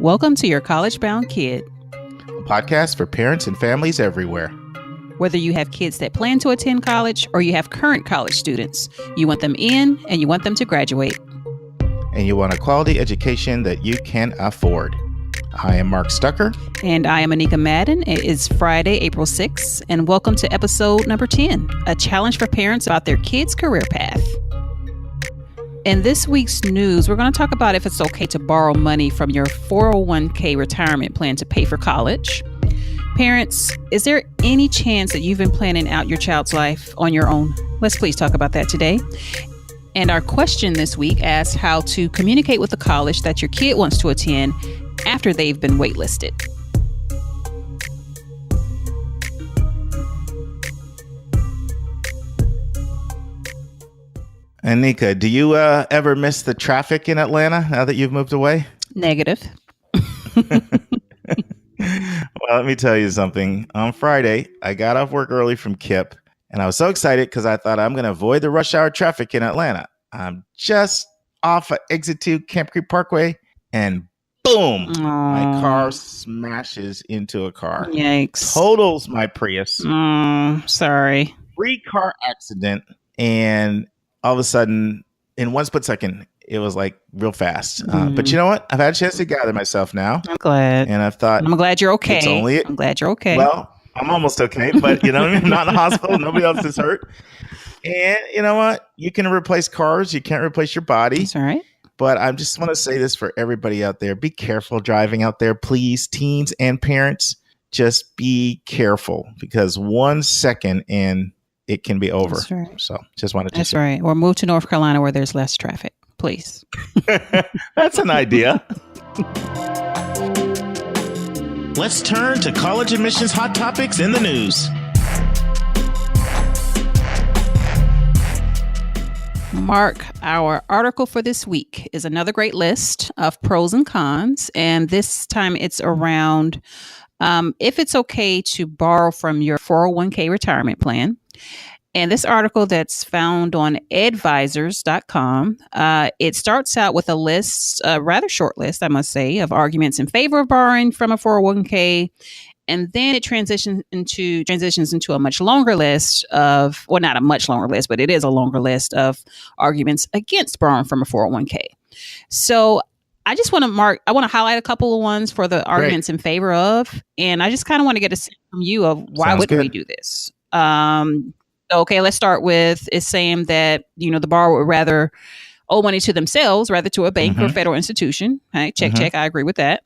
Welcome to your College Bound Kid, a podcast for parents and families everywhere. Whether you have kids that plan to attend college or you have current college students, you want them in and you want them to graduate. And you want a quality education that you can afford. I am Mark Stucker. And I am Anika Madden. It is Friday, April 6th, and welcome to episode number 10, a challenge for parents about their kids' career path. In this week's news, we're going to talk about if it's okay to borrow money from your 401k retirement plan to pay for college. Parents, is there any chance that you've been planning out your child's life on your own? Let's please talk about that today. And our question this week asks how to communicate with the college that your kid wants to attend after they've been waitlisted. Anika, do you ever miss the traffic in Atlanta now that you've moved away? Negative. Well, let me tell you something. On Friday, I got off work early from KIPP, and I was so excited because I thought I'm going to avoid the rush hour traffic in Atlanta. I'm just off of Exit 2 Camp Creek Parkway, and boom, my car smashes into a car. Yikes. Totals my Prius. Sorry. 3-car accident, and all of a sudden, in one split second, it was like real fast. But you know what? I've had a chance to gather myself now. I'm glad. And I've thought, I'm glad you're okay. It's only I'm glad you're okay. Well, I'm almost okay, but you know what I mean? I'm not in the hospital. Nobody else is hurt. And you know what? You can replace cars. You can't replace your body. That's all right. But I just want to say this for everybody out there. Be careful driving out there, please. Teens and parents, just be careful because 1 second and it can be over. That's right. So just wanted to That's say. right. Or move to North Carolina where there's less traffic, please. That's an idea. Let's turn to college admissions hot topics in the news. Mark, our article for this week is another great list of pros and cons. And this time it's around if it's okay to borrow from your 401k retirement plan. And this article that's found on advisors.com, it starts out with a list, a rather short list, I must say, of arguments in favor of borrowing from a 401k. And then it transitions into a much longer list of, well, not a much longer list, but it is a longer list of arguments against borrowing from a 401k. So I just want to I want to highlight a couple of ones for the arguments in favor of. And I just kind of want to get a sense from you of why wouldn't we do this? Okay, let's start with is saying that, the borrower would rather owe money to themselves rather to a bank or federal institution. Right? Check. I agree with that.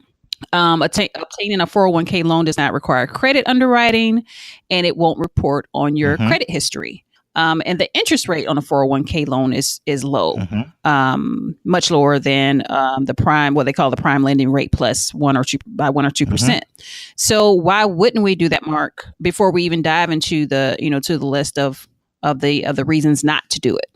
Obtaining a 401k loan does not require credit underwriting, and it won't report on your credit history. And the interest rate on a 401k loan is low, much lower than the prime, what they call the prime lending rate plus 1 or 2%. So why wouldn't we do that, Mark? Before we even dive into the to the list of the reasons not to do it.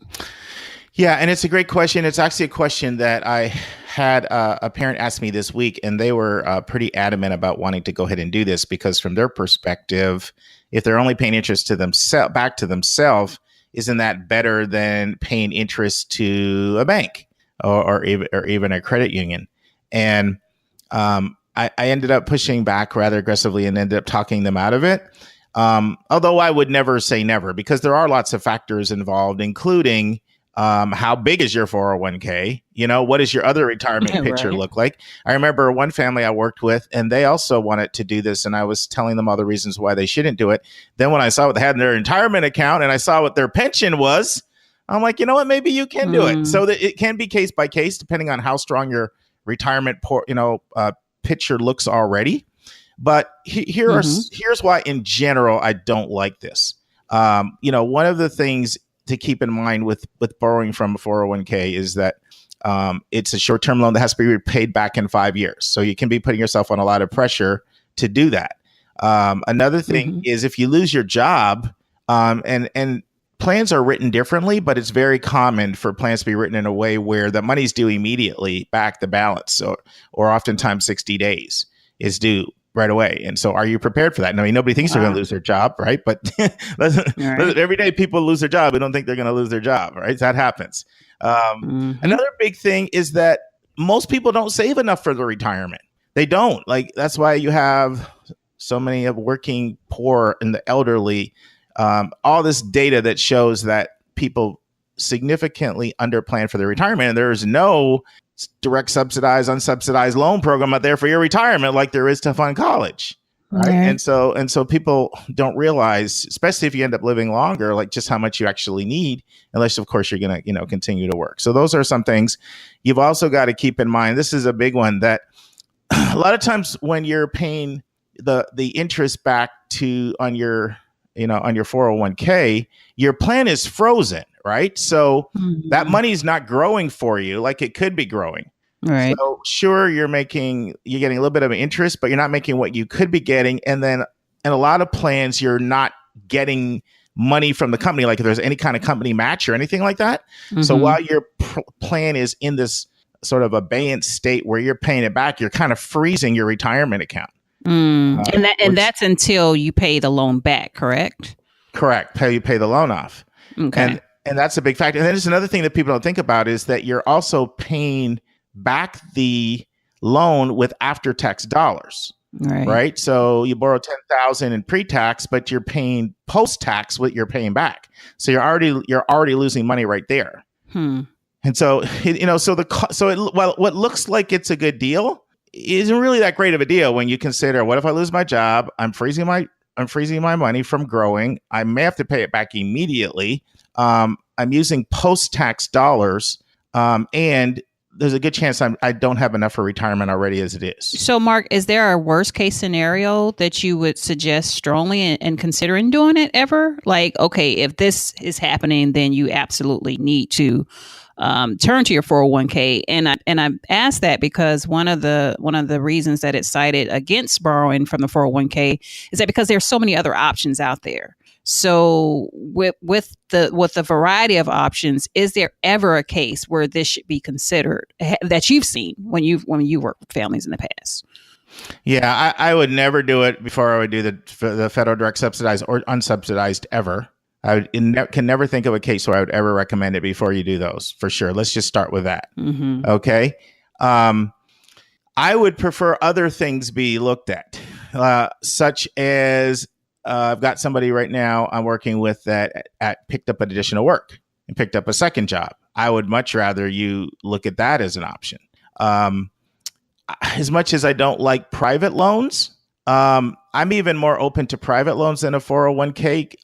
Yeah, and it's a great question. It's actually a question that I had a parent ask me this week, and they were pretty adamant about wanting to go ahead and do this because from their perspective, if they're only paying interest to back to themselves, isn't that better than paying interest to a bank or even a credit union? And I ended up pushing back rather aggressively and ended up talking them out of it. Although I would never say never because there are lots of factors involved, including how big is your 401k? What does your other retirement picture look like? I remember one family I worked with, and they also wanted to do this, and I was telling them all the reasons why they shouldn't do it. Then when I saw what they had in their retirement account and I saw what their pension was, I'm like, you know what? Maybe you can do it. So that it can be case by case, depending on how strong your retirement picture looks already. But here's why, in general, I don't like this. One of the things to keep in mind with borrowing from a 401k is that it's a short-term loan that has to be repaid back in 5 years. So you can be putting yourself on a lot of pressure to do that. Another thing is if you lose your job, and plans are written differently, but it's very common for plans to be written in a way where the money's due immediately back the balance, or oftentimes 60 days is due right away. And so are you prepared for that? I mean, nobody thinks they're going to lose their job, right? But every day people lose their job. They don't think they're going to lose their job, right? That happens. Another big thing is that most people don't save enough for their retirement. They don't. Like, that's why you have so many of working poor and the elderly, all this data that shows that people significantly underplan for their retirement. And there is no direct subsidized, unsubsidized loan program out there for your retirement like there is to fund college. Right. And so people don't realize, especially if you end up living longer, like just how much you actually need, unless, of course, you're going to, continue to work. So those are some things you've also got to keep in mind. This is a big one that a lot of times when you're paying the interest back on your 401k, your plan is frozen. Right. So that money is not growing for you like it could be growing. Right. So sure, you're getting a little bit of an interest, but you're not making what you could be getting. And then in a lot of plans, you're not getting money from the company, like if there's any kind of company match or anything like that. So while your plan is in this sort of abeyance state where you're paying it back, you're kind of freezing your retirement account. And that's until you pay the loan back, correct? Correct. You pay the loan off. Okay. And that's a big factor. And then there's another thing that people don't think about is that you're also paying back the loan with after-tax dollars, right? So you borrow $10,000 in pre-tax, but you're paying post-tax what you're paying back. So you're already losing money right there. And so what looks like it's a good deal isn't really that great of a deal when you consider, what if I lose my job? I'm freezing my money from growing. I may have to pay it back immediately. I'm using post-tax dollars, and there's a good chance I don't have enough for retirement already as it is. So, Mark, is there a worst case scenario that you would suggest strongly in considering doing it ever? Like, okay, if this is happening, then you absolutely need to turn to your 401k. And I asked that because one of the reasons that it's cited against borrowing from the 401k is that because there's so many other options out there. So with the variety of options, is there ever a case where this should be considered that you've seen when you worked with families in the past? Yeah, I would never do it before I would do the federal direct subsidized or unsubsidized ever. I can never think of a case where I would ever recommend it before you do those, for sure. Let's just start with that. Okay. I would prefer other things be looked at, such as I've got somebody right now I'm working with that picked up an additional work and picked up a second job. I would much rather you look at that as an option. As much as I don't like private loans, I'm even more open to private loans than a 401k,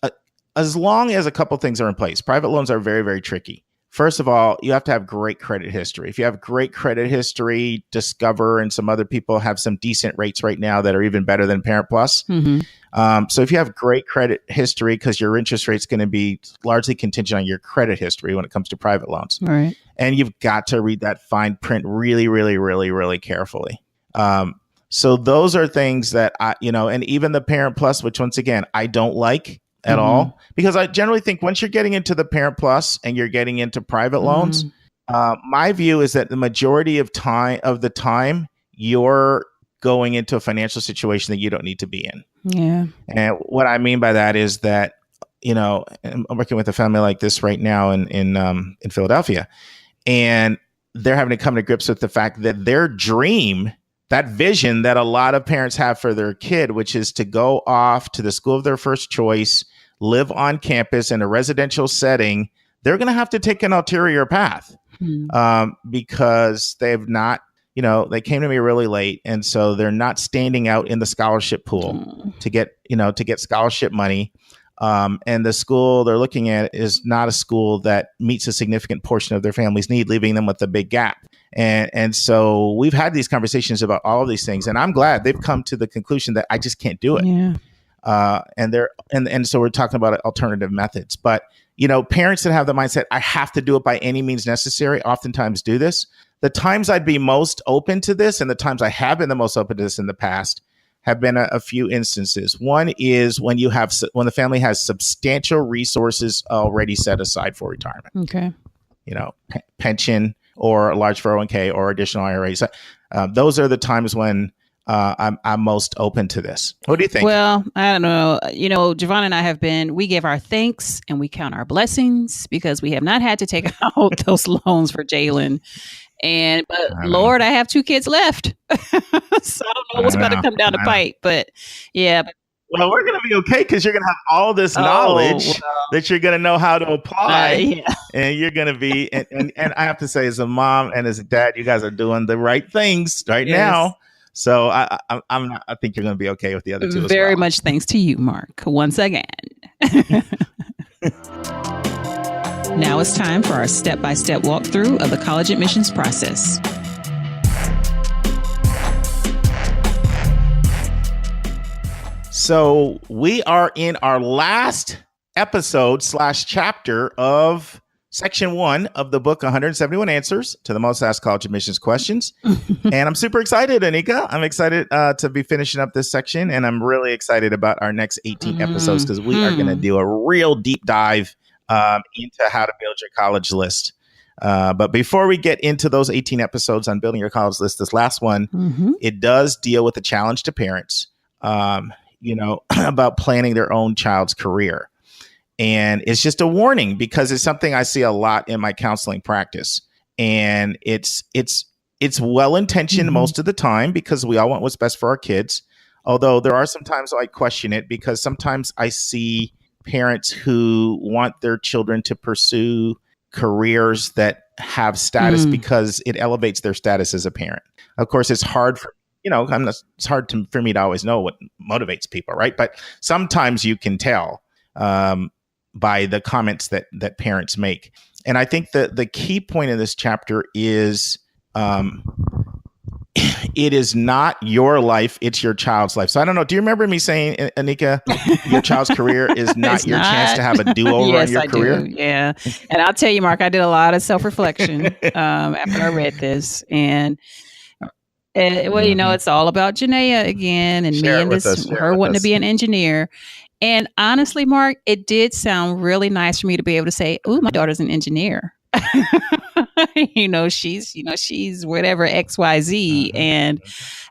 as long as a couple things are in place. Private loans are very, very tricky. First of all, you have to have great credit history. If you have great credit history, Discover and some other people have some decent rates right now that are even better than Parent Plus. So if you have great credit history, because your interest rate is going to be largely contingent on your credit history when it comes to private loans. Right. And you've got to read that fine print really, really, really, really carefully. So those are things that and even the Parent Plus, which once again, I don't like at all, because I generally think once you're getting into the Parent Plus and you're getting into private loans, my view is that the majority of the time you're going into a financial situation that you don't need to be in. Yeah. And what I mean by that is that, I'm working with a family like this right now in Philadelphia, and they're having to come to grips with the fact that their dream, that vision that a lot of parents have for their kid, which is to go off to the school of their first choice, live on campus in a residential setting, they're going to have to take an ulterior path because they've not, they came to me really late. And so they're not standing out in the scholarship pool to get scholarship money. And the school they're looking at is not a school that meets a significant portion of their family's need, leaving them with a big gap. And so we've had these conversations about all of these things, and I'm glad they've come to the conclusion that I just can't do it. Yeah. And so we're talking about alternative methods, but parents that have the mindset, I have to do it by any means necessary, oftentimes do this. The times I'd be most open to this, and the times I have been the most open to this in the past, have been a few instances. One is when the family has substantial resources already set aside for retirement. Okay. Pension or a large 401k or additional IRAs. Those are the times when I'm most open to this. What do you think? Well, I don't know. Javon and I we give our thanks and we count our blessings because we have not had to take out those loans for Jalen. But I know. Lord, I have 2 kids left. So I don't know what's about to come down the pipe, but yeah. Well, we're going to be okay because you're going to have all this knowledge that you're going to know how to apply. Yeah. And you're going to be, and I have to say, as a mom and as a dad, you guys are doing the right things right now. So I think you're going to be okay with the other 2 as well. Very much thanks to you, Mark, once again. Now it's time for our step-by-step walkthrough of the college admissions process. So we are in our last episode / chapter of section 1 of the book, 171 Answers to the Most Asked College Admissions Questions. And I'm super excited, Anika. I'm excited to be finishing up this section. And I'm really excited about our next 18 episodes because we are going to do a real deep dive into how to build your college list. But before we get into those 18 episodes on building your college list, this last one, it does deal with a challenge to parents, about planning their own child's career. And it's just a warning because it's something I see a lot in my counseling practice. And it's well-intentioned most of the time because we all want what's best for our kids. Although there are some times I question it because sometimes I see parents who want their children to pursue careers that have status because it elevates their status as a parent. Of course, it's hard for it's hard for me to always know what motivates people, right? But sometimes you can tell by the comments that parents make. And I think that the key point in this chapter is it is not your life, it's your child's life. So I don't know. Do you remember me saying, Anika, your child's career is not your chance to have a do-over on your career? Do. Yeah. And I'll tell you, Mark, I did a lot of self-reflection after I read this. And it's all about Janaea again and me and her wanting to be an engineer. And honestly, Mark, it did sound really nice for me to be able to say, "Ooh, my daughter's an engineer." She's whatever XYZ. And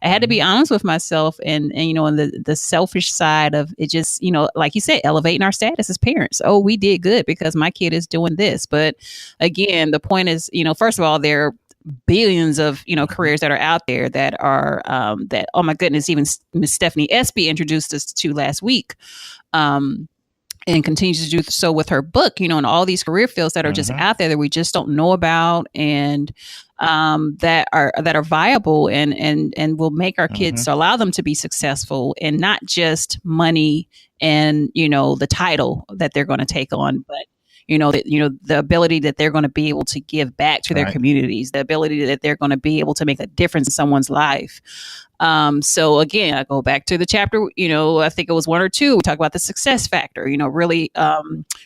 I had to be honest with myself and the selfish side of it, just, like you said, elevating our status as parents. Oh, we did good because my kid is doing this. But again, the point is, first of all, there are billions of careers that are out there that are that, oh my goodness, even Miss Stephanie Espy introduced us to last week, and continues to do so with her book, and all these career fields that are just out there that we just don't know about, and that are viable and will make our kids, allow them to be successful, and not just money and the title that they're going to take on, but the ability that they're going to be able to give back to their communities, the ability that they're going to be able to make a difference in someone's life. So again, I go back to the chapter, I think it was 1 or 2, we talk about the success factor, really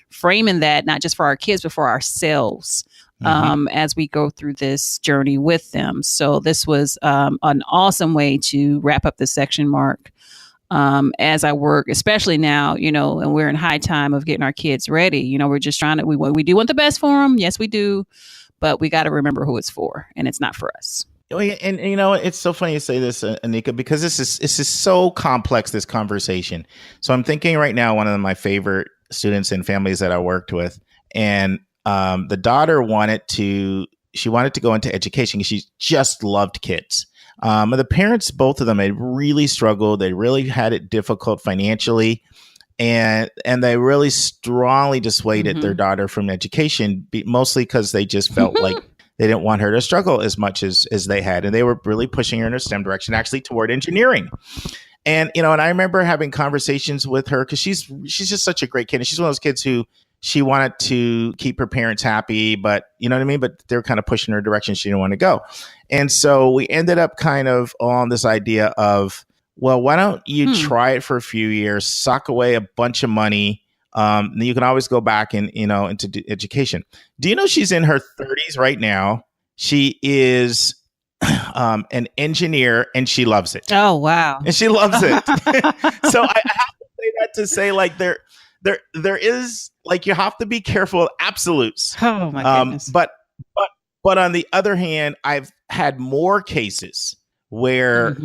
framing that not just for our kids, but for ourselves as we go through this journey with them. So this was an awesome way to wrap up this section, Mark. As I work, especially now, and we're in high time of getting our kids ready, we're just trying to, we do want the best for them. Yes, we do. But we got to remember who it's for, and it's not for us. And it's so funny you say this, Anika, because this is so complex, this conversation. So I'm thinking right now, one of my favorite students and families that I worked with, and the daughter wanted to go into education because she just loved kids. The parents, both of them, had really struggled. They really had it difficult financially, and they really strongly dissuaded their daughter from education, mostly because they just felt like they didn't want her to struggle as much as they had, and they were really pushing her in a STEM direction, actually toward engineering. And and I remember having conversations with her because she's just such a great kid, and she's one of those kids who she wanted to keep her parents happy, but you know what I mean? But they're kind of pushing her direction she didn't want to go. And so we ended up kind of on this idea of, well, why don't you try it for a few years, sock away a bunch of money. Then you can always go back and, into education. Do you know she's in her 30s right now? She is an engineer and she loves it. Oh, wow. And she loves it. So I have to say that to say like there is, like, you have to be careful of absolutes. Oh my goodness. But on the other hand, I've had more cases where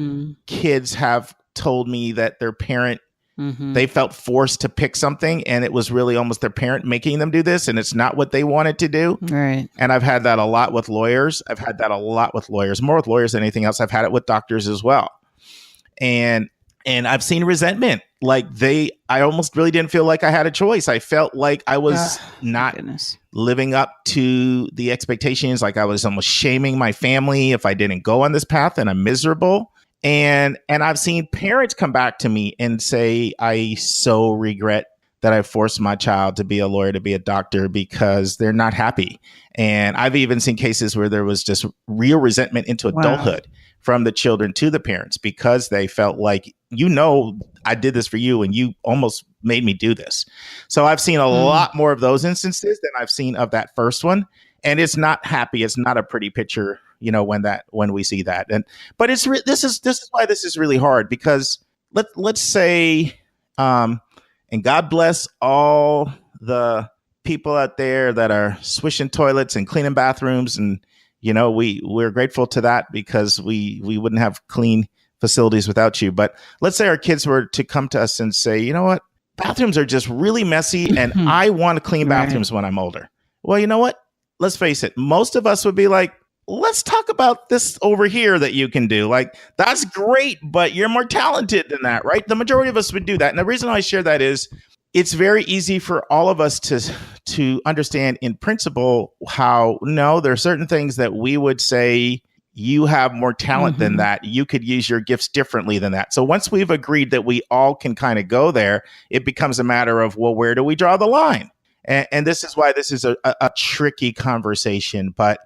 kids have told me that their parent They felt forced to pick something, and it was really almost their parent making them do this, and it's not what they wanted to do. Right. And I've had that a lot with lawyers. More with lawyers than anything else. I've had it with doctors as well. And I've seen resentment. Like I almost really didn't feel like I had a choice. I felt like I was not living up to the expectations. Like I was almost shaming my family if I didn't go on this path, and I'm miserable. And I've seen parents come back to me and say, I so regret that I forced my child to be a lawyer, to be a doctor, because they're not happy. And I've even seen cases where there was just real resentment into adulthood from the children to the parents, because they felt like, I did this for you and you almost made me do this. So I've seen a lot more of those instances than I've seen of that first one. And it's not happy. It's not a pretty picture, when we see that. But this is why this is really hard, because let's say, and God bless all the people out there that are swishing toilets and cleaning bathrooms, and we're grateful to that, because we wouldn't have clean facilities without you. But let's say our kids were to come to us and say, you know what, bathrooms are just really messy, and I want to clean bathrooms when I'm older. Well, you know what? Let's face it. Most of us would be like, let's talk about this over here that you can do. Like, that's great, but you're more talented than that, right? The majority of us would do that. And the reason I share that is it's very easy for all of us to understand in principle how, no, there are certain things that we would say, you have more talent than that. You could use your gifts differently than that. So once we've agreed that we all can kind of go there, it becomes a matter of, well, where do we draw the line? And this is why this is a tricky conversation. But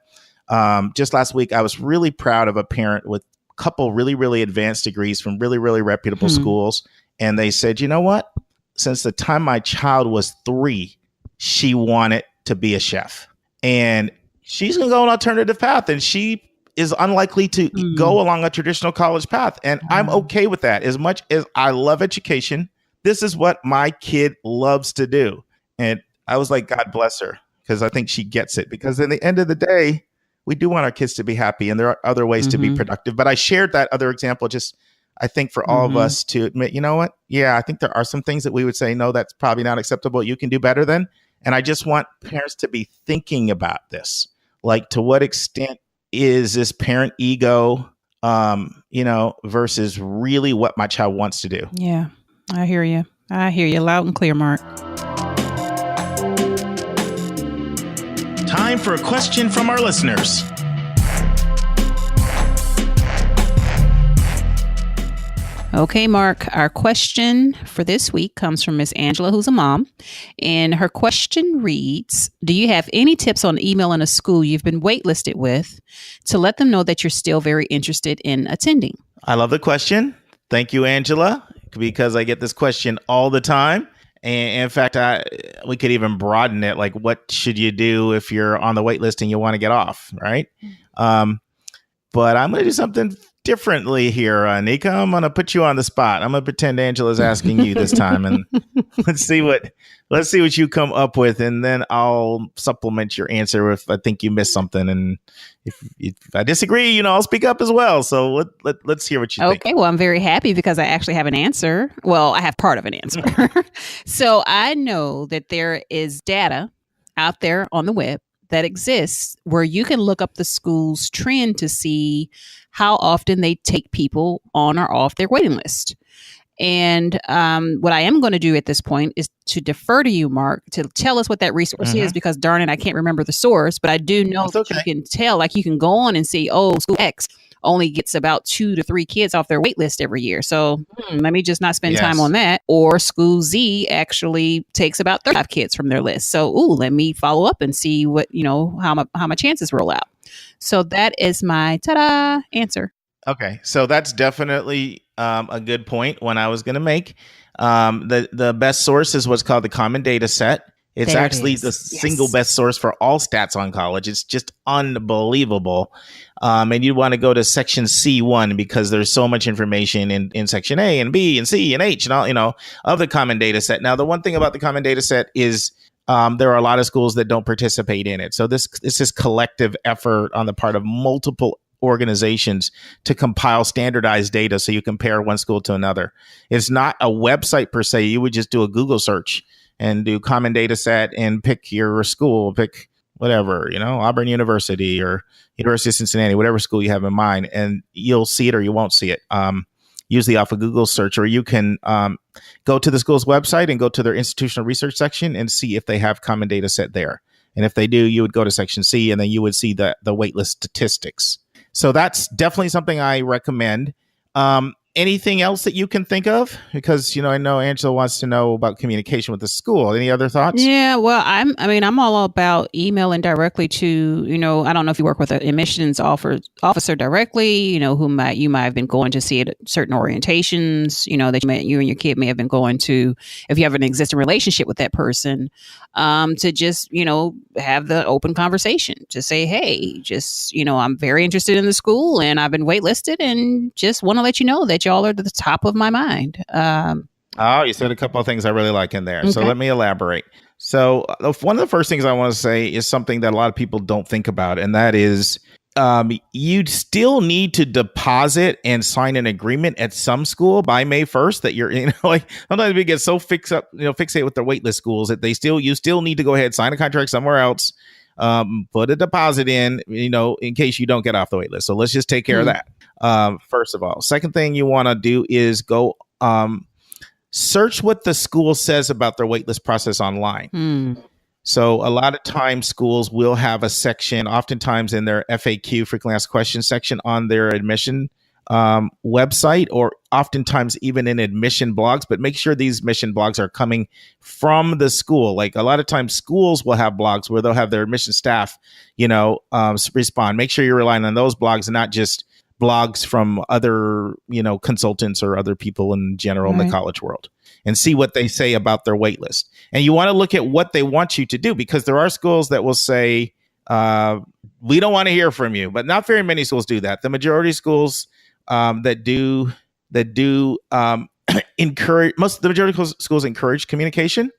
just last week, I was really proud of a parent with a couple really, really advanced degrees from really, really reputable schools. And they said, you know what? Since the time my child was 3, she wanted to be a chef. And she's going to go an alternative path. And she is unlikely to go along a traditional college path. And I'm okay with that. As much as I love education, this is what my kid loves to do. And I was like, God bless her, because I think she gets it. Because in the end of the day, we do want our kids to be happy, and there are other ways to be productive. But I shared that other example just, I think, for all of us to admit, you know what? Yeah, I think there are some things that we would say, no, that's probably not acceptable. You can do better than. And I just want parents to be thinking about this. Like, to what extent is this parent ego, versus really what my child wants to do? Yeah, I hear you. I hear you loud and clear, Mark. Time for a question from our listeners. Okay, Mark, our question for this week comes from Miss Angela, who's a mom. And her question reads, do you have any tips on emailing a school you've been waitlisted with to let them know that you're still very interested in attending? I love the question. Thank you, Angela, because I get this question all the time. And in fact, we could even broaden it. Like, what should you do if you're on the wait list and you want to get off, right? But I'm going to do something differently here, Nika. I'm going to put you on the spot. I'm going to pretend Angela's asking you this time, and let's see what you come up with, and then I'll supplement your answer if I think you missed something. And if I disagree, I'll speak up as well. So let's hear what you think. Okay, well, I'm very happy because I actually have an answer. Well, I have part of an answer. So I know that there is data out there on the web that exists where you can look up the school's trend to see how often they take people on or off their waiting list. And what I am going to do at this point is to defer to you, Mark, to tell us what that resource is, because darn it, I can't remember the source, but I do know that you can tell, like you can go on and see, school X only gets about 2 to 3 kids off their wait list every year. So let me just not spend time on that. Or school Z actually takes about 35 kids from their list. So, let me follow up and see what, how my chances roll out. So that is my answer. Okay. So that's definitely a good point when I was going to make. The best source is what's called the common data set. It's actually the single best source for all stats on college. It's just unbelievable. And you want to go to section C1 because there's so much information in section A and B and C and H and all, of the common data set. Now, the one thing about the common data set is there are a lot of schools that don't participate in it. So this is collective effort on the part of multiple organizations to compile standardized data so you compare one school to another. It's not a website per se. You would just do a Google search and do common data set and pick your school, pick whatever, Auburn University or University of Cincinnati, whatever school you have in mind, and you'll see it or you won't see it. Usually off a Google search, or you can go to the school's website and go to their institutional research section and see if they have common data set there. And if they do, you would go to section C and then you would see the waitlist statistics. So that's definitely something I recommend. Anything else that you can think of? Because, I know Angela wants to know about communication with the school. Any other thoughts? Yeah, well, I'm all about emailing directly to, I don't know if you work with an admissions officer directly, you might have been going to see at certain orientations, that you and your kid may have been going to, if you have an existing relationship with that person, to just, have the open conversation to say, hey, just, I'm very interested in the school and I've been waitlisted and just want to let you know that y'all are at the top of my mind. You said a couple of things I really like in there. Okay. So let me elaborate. So one of the first things I want to say is something that a lot of people don't think about, and that is you'd still need to deposit and sign an agreement at some school by May 1st that you're, sometimes we get so fixated with the waitlist schools that you still need to go ahead, sign a contract somewhere else, put a deposit in case you don't get off the waitlist. So let's just take care of that. First of all. Second thing you want to do is go search what the school says about their waitlist process online. So a lot of times schools will have a section, oftentimes in their FAQ, frequently asked questions section, on their admission website, or oftentimes even in admission blogs. But make sure these admission blogs are coming from the school. Like a lot of times schools will have blogs where they'll have their admission staff, respond. Make sure you're relying on those blogs and not just blogs from other, consultants or other people in general in the college world, and see what they say about their wait list. And you want to look at what they want you to do, because there are schools that will say, we don't want to hear from you, but not very many schools do that. The majority of schools that do encourage, the majority of schools encourage communication.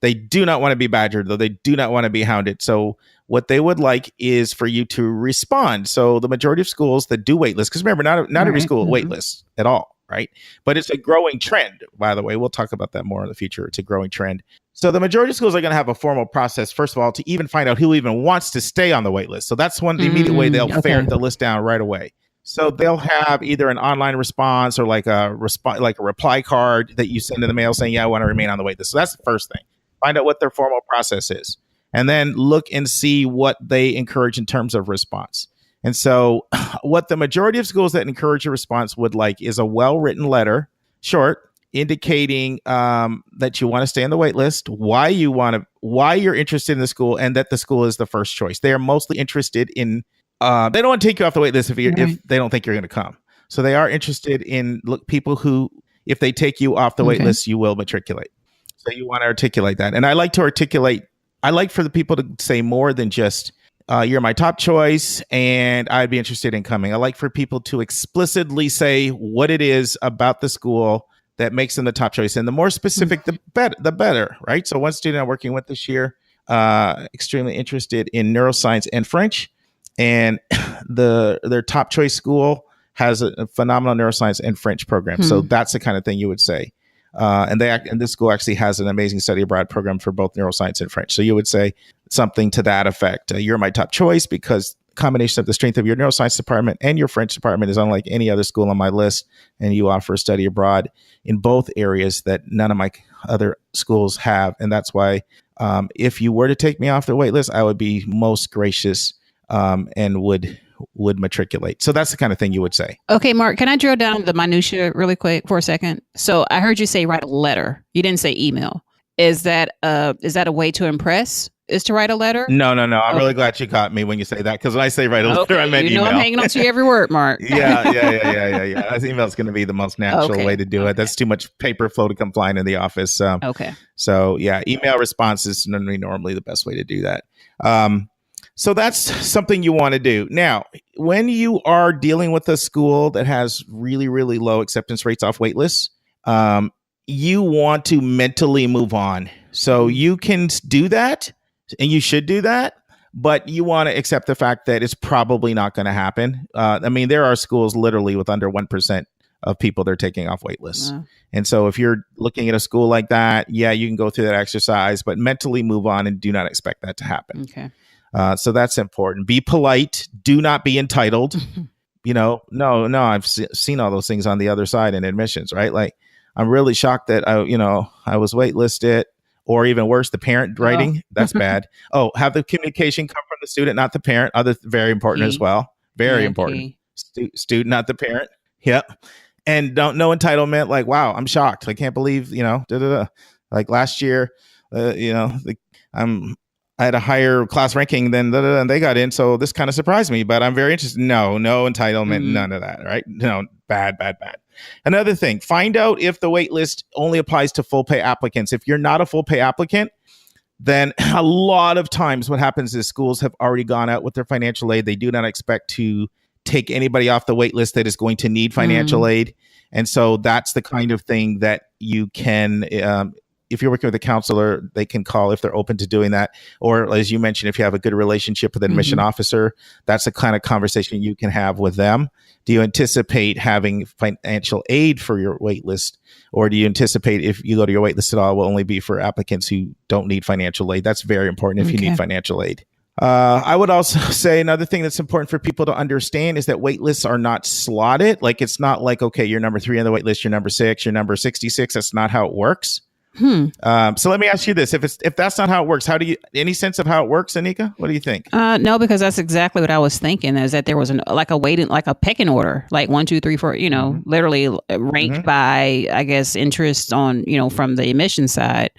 They do not want to be badgered, though. They do not want to be hounded. So what they would like is for you to respond. So the majority of schools that do waitlist, because remember, not every school waitlists at all, right? But it's a growing trend, by the way. We'll talk about that more in the future. It's a growing trend. So the majority of schools are going to have a formal process, first of all, to even find out who even wants to stay on the waitlist. So that's the immediate way they'll ferret the list down right away. So they'll have either an online response or like a reply card that you send in the mail saying, yeah, I want to remain on the waitlist. So that's the first thing. Find out what their formal process is. And then look and see what they encourage in terms of response. And so what the majority of schools that encourage a response would like is a well-written letter, short, indicating that you want to stay on the wait list, why you're interested in the school, and that the school is the first choice. They are mostly interested in, they don't want to take you off the wait list if they don't think you're going to come. So they are interested in people who, if they take you off the wait list, you will matriculate. So you want to articulate that. And I like for the people to say more than just, you're my top choice and I'd be interested in coming. I like for people to explicitly say what it is about the school that makes them the top choice. And the more specific, the better, right? So one student I'm working with this year, extremely interested in neuroscience and French. And their top choice school has a phenomenal neuroscience and French program. So that's the kind of thing you would say. And this school actually has an amazing study abroad program for both neuroscience and French. So you would say something to that effect. You're my top choice because combination of the strength of your neuroscience department and your French department is unlike any other school on my list. And you offer a study abroad in both areas that none of my other schools have. And that's why if you were to take me off the wait list, I would be most gracious and would matriculate. So that's the kind of thing you would say. Okay, Mark, can I drill down the minutia really quick for a second? So I heard you say write a letter. You didn't say email. Is that a way to impress? Is to write a letter? No. I'm really glad you caught me when you say that, because when I say write a letter, I meant email. I'm hanging on to every word, Mark. Yeah. Email is going to be the most natural way to do it. That's too much paper flow to come flying in the office. So yeah, email response is normally the best way to do that. So that's something you want to do. Now, when you are dealing with a school that has really, really low acceptance rates off wait lists, you want to mentally move on. So you can do that and you should do that, but you want to accept the fact that it's probably not going to happen. I mean, there are schools literally with under 1% of people they're taking off wait lists. And so if you're looking at a school like that, yeah, you can go through that exercise, but mentally move on and do not expect that to happen. Okay. So that's important. Be polite. Do not be entitled. No, I've seen all those things on the other side in admissions, right? Like, I'm really shocked that I was waitlisted, or even worse, the parent writing. That's bad. Have the communication come from the student, not the parent. Very important as well. Very important. Student, not the parent. Yep. And no entitlement. Like, wow, I'm shocked. I can't believe, like last year, I had a higher class ranking than they got in. So this kind of surprised me, but I'm very interested. No entitlement, none of that, right? No, bad. Another thing, find out if the wait list only applies to full pay applicants. If you're not a full pay applicant, then a lot of times what happens is schools have already gone out with their financial aid. They do not expect to take anybody off the wait list that is going to need financial aid. And so that's the kind of thing that you can, if you're working with a counselor, they can call if they're open to doing that. Or as you mentioned, if you have a good relationship with an admission officer, that's the kind of conversation you can have with them. Do you anticipate having financial aid for your wait list? Or do you anticipate if you go to your wait list at all, will only be for applicants who don't need financial aid? That's very important if you need financial aid. I would also say another thing that's important for people to understand is that wait lists are not slotted. Like, it's not like, okay, you're number 3 on the wait list, you're number 6, you're number 66. That's not how it works. So let me ask you this: if that's not how it works, any sense of how it works, Anika? What do you think? No, because that's exactly what I was thinking. Is that there was a pecking order, like 1, 2, 3, 4. Literally ranked by, I guess, interest on from the admission side.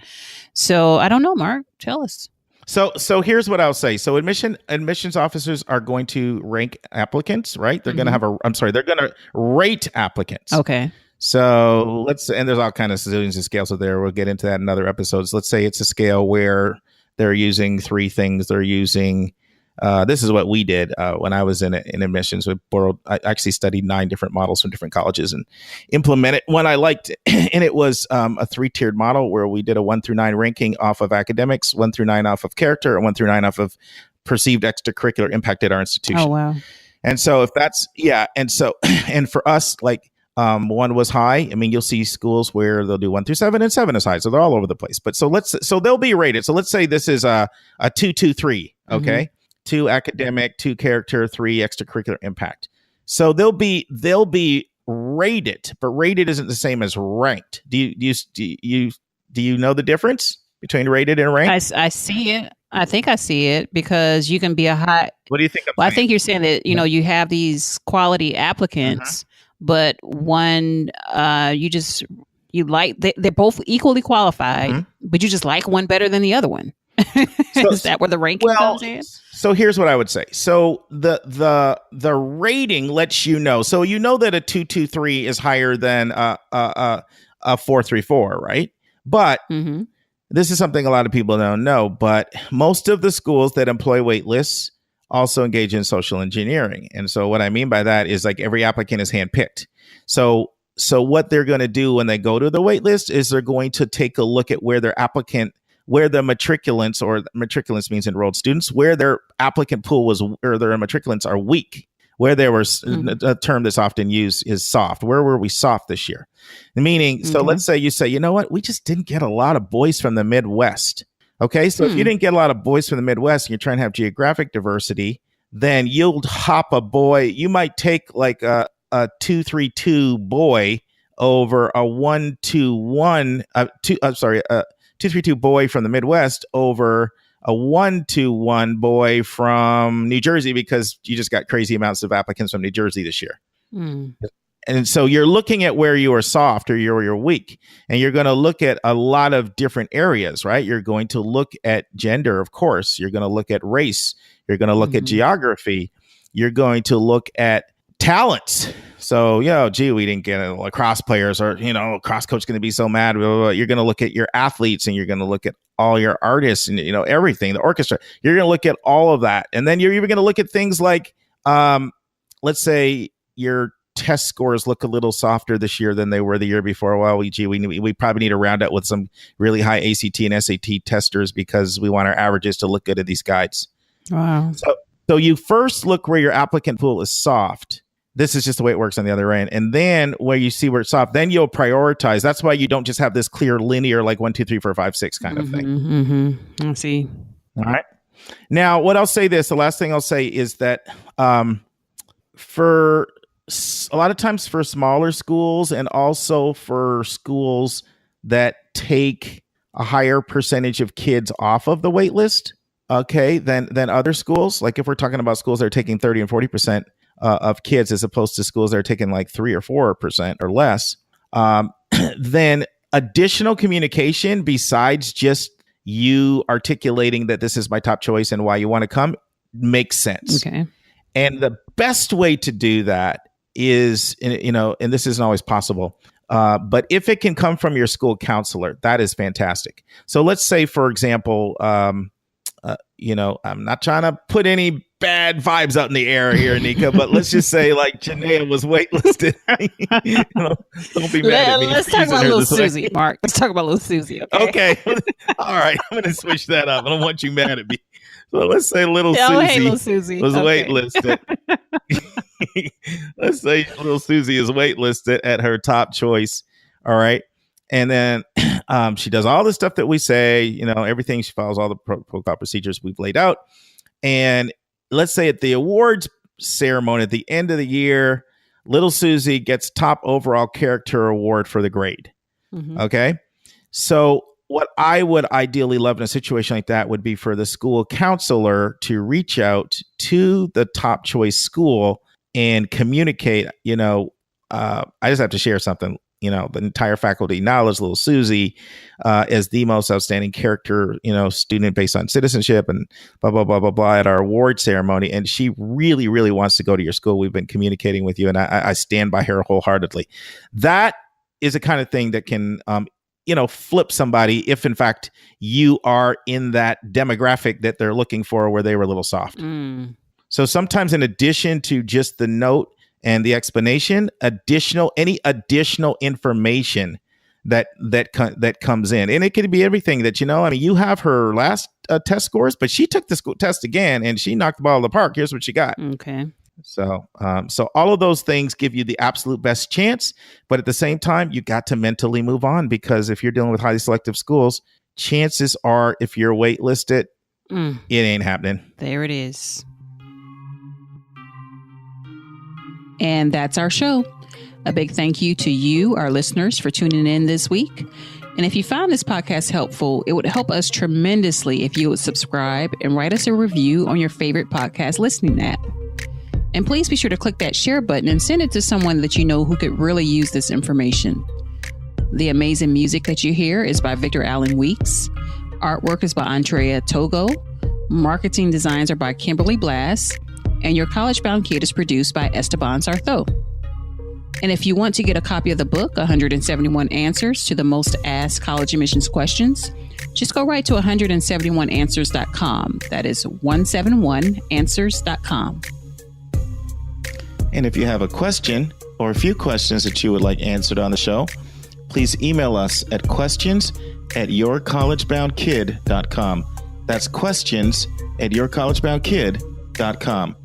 So I don't know, Mark. Tell us. So here's what I'll say. So admissions officers are going to rank applicants, right? They're going to they're going to rate applicants. Okay. So and there's all kinds of zillions of scales out there. We'll get into that in other episodes. Let's say it's a scale where they're using 3 things. They're using, this is what we did when I was in admissions. I actually studied 9 different models from different colleges and implemented one I liked. And it was a 3-tiered model where we did a 1 through 9 ranking off of academics, 1 through 9 off of character, and 1 through 9 off of perceived extracurricular impact at our institution. Oh, wow. And so and for us, like, 1 was high. I mean, you'll see schools where they'll do 1 through 7 and 7 is high. So they're all over the place. But so they'll be rated. So let's say this is a 2, 2, 3. Okay. 2 academic, 2 character, 3 extracurricular impact. So they'll be rated, but rated isn't the same as ranked. Do you know the difference between rated and ranked? I see it. I think I see it, because you can be a high. What do you think? I think you're saying that, you have these quality applicants, but one, they're both equally qualified, but you just like one better than the other one. Is that where the ranking comes in? So here's what I would say. So the rating lets you know. So you know that a 223 is higher than a 434, right? But this is something a lot of people don't know. But most of the schools that employ wait lists also engage in social engineering. And so what I mean by that is, like, every applicant is handpicked. So what they're going to do when they go to the wait list is they're going to take a look at where the matriculants, or matriculants means enrolled students, where their applicant pool was, or their matriculants are weak, where there was a term that's often used is soft. Where were we soft this year? Meaning, so let's say you say, you know what, we just didn't get a lot of boys from the Midwest. Okay, so if you didn't get a lot of boys from the Midwest and you're trying to have geographic diversity, then you'll hop a boy. You might take like a 232 boy over a 121, 232 boy from the Midwest over a 121 boy from New Jersey, because you just got crazy amounts of applicants from New Jersey this year. And so you're looking at where you are soft or you're weak, and you're going to look at a lot of different areas, right? You're going to look at gender, of course. You're going to look at race. You're going to look at geography. You're going to look at talents. So, we didn't get lacrosse players, or, lacrosse coach going to be so mad. Blah, blah, blah. You're going to look at your athletes, and you're going to look at all your artists and, everything, the orchestra. You're going to look at all of that. And then you're even going to look at things like, let's say your test scores look a little softer this year than they were the year before. Well, we probably need to round out with some really high ACT and SAT testers, because we want our averages to look good at these guides. Wow. So you first look where your applicant pool is soft. This is just the way it works on the other end. And then where you see where it's soft, then you'll prioritize. That's why you don't just have this clear linear, like 1, 2, 3, 4, 5, 6 kind of thing. Mm-hmm. I see. All right. Now, what I'll say the last thing I'll say is that for a lot of times for smaller schools and also for schools that take a higher percentage of kids off of the wait list, okay, than other schools. Like if we're talking about schools that are taking 30 and 40% of kids as opposed to schools that are taking like 3 or 4% or less, then additional communication besides just you articulating that this is my top choice and why you want to come makes sense. Okay. And the best way to do that is, and this isn't always possible, but if it can come from your school counselor, that is fantastic. So let's say, for example, I'm not trying to put any bad vibes out in the air here, Nika, but let's just say like Janaea was waitlisted. Don't be mad at me. Let's talk about little Susie, Mark. Let's talk about little Susie. Okay. All right. I'm going to switch that up. I don't want you mad at me. So let's say little Susie was waitlisted. Let's say little Susie is waitlisted at her top choice. All right. And then she does all the stuff that we say, everything. She follows all the protocol procedures we've laid out. And let's say at the awards ceremony at the end of the year, little Susie gets top overall character award for the grade. Mm-hmm. Okay. So what I would ideally love in a situation like that would be for the school counselor to reach out to the top choice school and communicate, I just have to share something. The entire faculty knowledge little Susie as the most outstanding character, student based on citizenship and blah, blah, blah, blah, blah at our award ceremony. And she really, really wants to go to your school. We've been communicating with you and I stand by her wholeheartedly. That is a kind of thing that can, flip somebody if in fact you are in that demographic that they're looking for where they were a little soft. So sometimes in addition to just the note and the explanation, any additional information that comes in, and it could be everything that you have her last test scores, but she took the test again and she knocked the ball out of the park. Here's what she got. Okay. So all of those things give you the absolute best chance, but at the same time, you got to mentally move on because if you're dealing with highly selective schools, chances are, if you're waitlisted, it ain't happening. There it is. And that's our show. A big thank you to you, our listeners, for tuning in this week. And if you found this podcast helpful, it would help us tremendously if you would subscribe and write us a review on your favorite podcast listening app. And please be sure to click that share button and send it to someone that you know who could really use this information. The amazing music that you hear is by Victor Allen Weeks. Artwork is by Andrea Togo. Marketing designs are by Kimberly Blass. And Your College Bound Kid is produced by Esteban Sartho. And if you want to get a copy of the book, 171 Answers to the Most Asked College Admissions Questions, just go right to 171answers.com. That is 171answers.com. And if you have a question or a few questions that you would like answered on the show, please email us at questions@yourcollegeboundkid.com. That's questions@yourcollegeboundkid.com.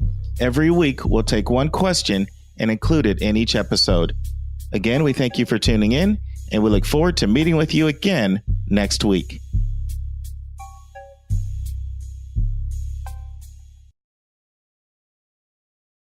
Every week, we'll take one question and include it in each episode. Again, we thank you for tuning in, and we look forward to meeting with you again next week.